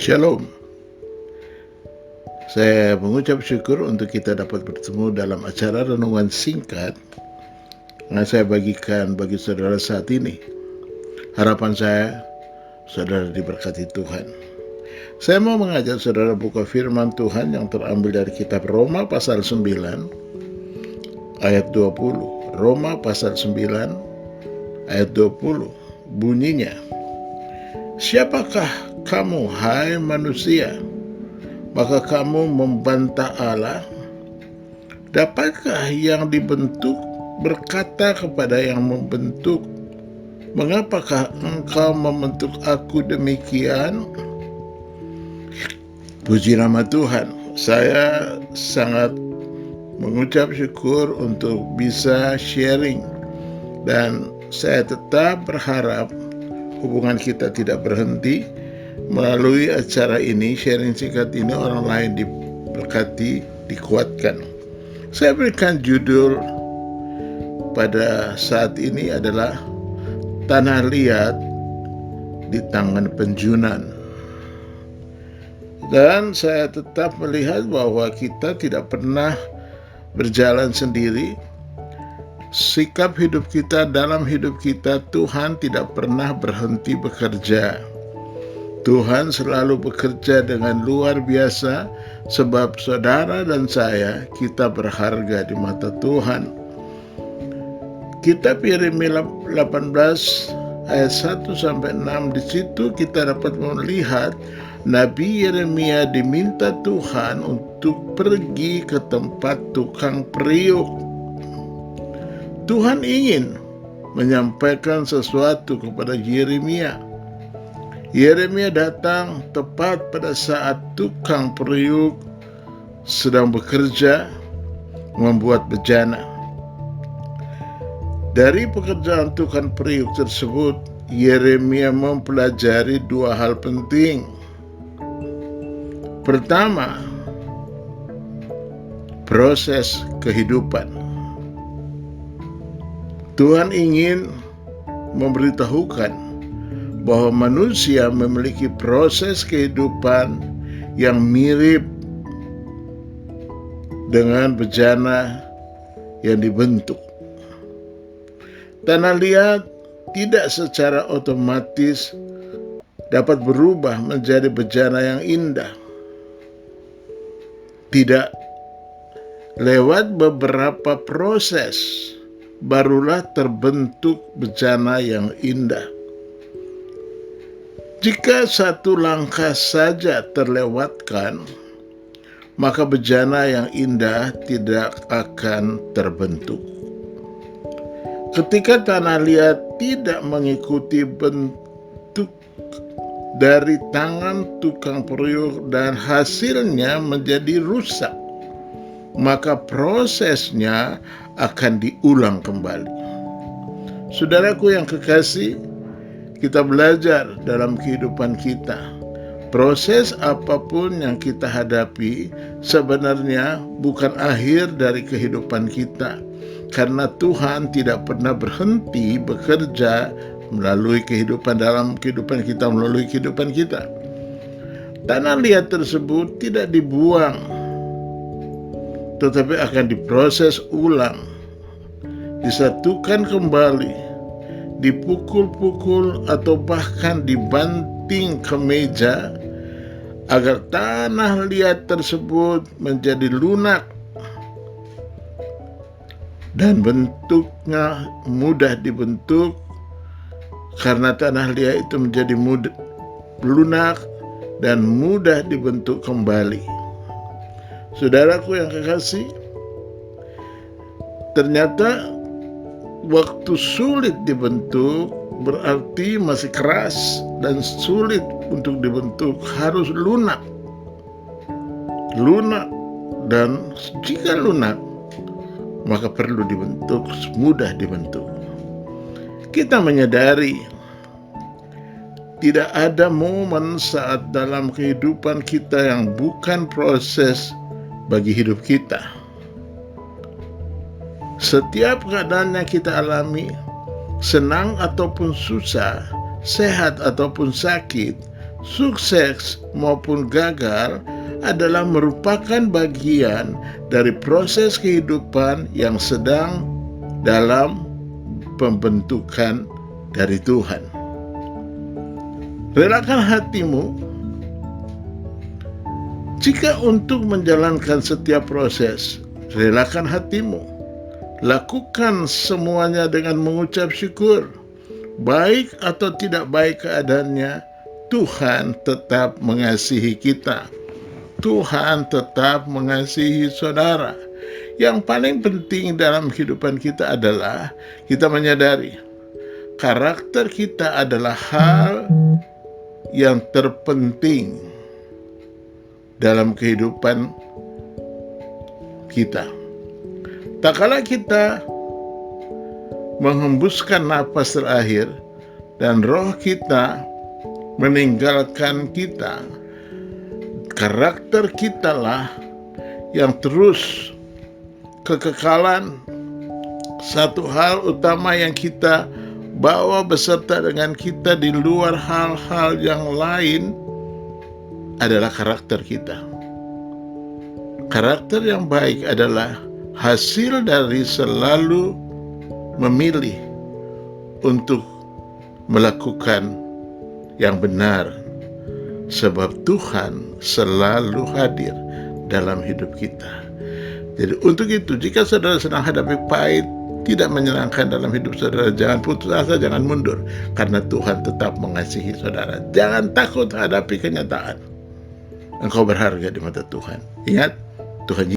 Shalom. Saya mengucap syukur untuk kita dapat bertemu dalam acara renungan singkat yang saya bagikan bagi saudara saat ini. Harapan saya, saudara diberkati Tuhan. Saya mau mengajak saudara buka firman Tuhan yang terambil dari kitab Roma pasal 9 ayat 20. Roma pasal 9 ayat 20. Bunyinya, "Siapakah kamu, hai manusia, maka kamu membantah Allah? Dapatkah yang dibentuk berkata kepada yang membentuk, mengapakah engkau membentuk aku demikian?" Puji nama Tuhan. Saya sangat mengucap syukur untuk bisa sharing, dan saya tetap berharap hubungan kita tidak berhenti. Melalui acara ini, sharing singkat ini, orang lain diberkati, dikuatkan. Saya berikan judul pada saat ini adalah Tanah Liat di Tangan Penjunan. Dan saya tetap melihat bahwa kita tidak pernah berjalan sendiri. Sikap hidup kita, dalam hidup kita, Tuhan tidak pernah berhenti bekerja. Tuhan selalu bekerja dengan luar biasa, sebab saudara dan saya, kita berharga di mata Tuhan. Kitab Yeremia 18 ayat 1-6, di situ kita dapat melihat Nabi Yeremia diminta Tuhan untuk pergi ke tempat tukang periuk. Tuhan ingin menyampaikan sesuatu kepada Yeremia. Yeremia datang tepat pada saat tukang periuk sedang bekerja membuat bejana. Dari pekerjaan tukang periuk tersebut, Yeremia mempelajari dua hal penting. Pertama, proses kehidupan. Tuhan ingin memberitahukan bahwa manusia memiliki proses kehidupan yang mirip dengan bejana yang dibentuk. Tanah liat tidak secara otomatis dapat berubah menjadi bejana yang indah. Tidak, lewat beberapa proses barulah terbentuk bejana yang indah. Jika satu langkah saja terlewatkan, maka bejana yang indah tidak akan terbentuk. Ketika tanah liat tidak mengikuti bentuk dari tangan tukang periuk dan hasilnya menjadi rusak, maka prosesnya akan diulang kembali. Saudaraku yang kekasih, kita belajar dalam kehidupan kita. Proses apapun yang kita hadapi sebenarnya bukan akhir dari kehidupan kita, karena Tuhan tidak pernah berhenti bekerja melalui kehidupan, dalam kehidupan kita, melalui kehidupan kita. Tanah liat tersebut tidak dibuang, tetapi akan diproses ulang, disatukan kembali, dipukul-pukul atau bahkan dibanting ke meja agar tanah liat tersebut menjadi lunak dan bentuknya mudah dibentuk. Karena tanah liat itu menjadi lunak dan mudah dibentuk kembali. Saudaraku yang kekasih, ternyata waktu sulit dibentuk berarti masih keras dan sulit untuk dibentuk, harus lunak. Dan jika lunak, maka perlu dibentuk, mudah dibentuk. Kita menyadari tidak ada momen saat dalam kehidupan kita yang bukan proses bagi hidup kita. Setiap keadaan yang kita alami, senang ataupun susah, sehat ataupun sakit, sukses maupun gagal adalah merupakan bagian dari proses kehidupan yang sedang dalam pembentukan dari Tuhan. Relakan hatimu jika untuk menjalankan setiap proses. Relakan hatimu. Lakukan semuanya dengan mengucap syukur. Baik atau tidak baik keadaannya, Tuhan tetap mengasihi kita. Tuhan tetap mengasihi saudara. Yang paling penting dalam kehidupan kita adalah kita menyadari karakter kita adalah hal yang terpenting dalam kehidupan kita. Tak kala kita menghembuskan napas terakhir dan roh kita meninggalkan kita, karakter kita lah yang terus kekekalan. Satu hal utama yang kita bawa beserta dengan kita di luar hal-hal yang lain adalah karakter kita. Karakter yang baik adalah hasil dari selalu memilih untuk melakukan yang benar, sebab Tuhan selalu hadir dalam hidup kita. Jadi untuk itu, jika saudara sedang hadapi pahit, tidak menyenangkan dalam hidup saudara, jangan putus asa, jangan mundur, karena Tuhan tetap mengasihi saudara. Jangan takut hadapi kenyataan. Engkau berharga di mata Tuhan. Ingat, Tuhan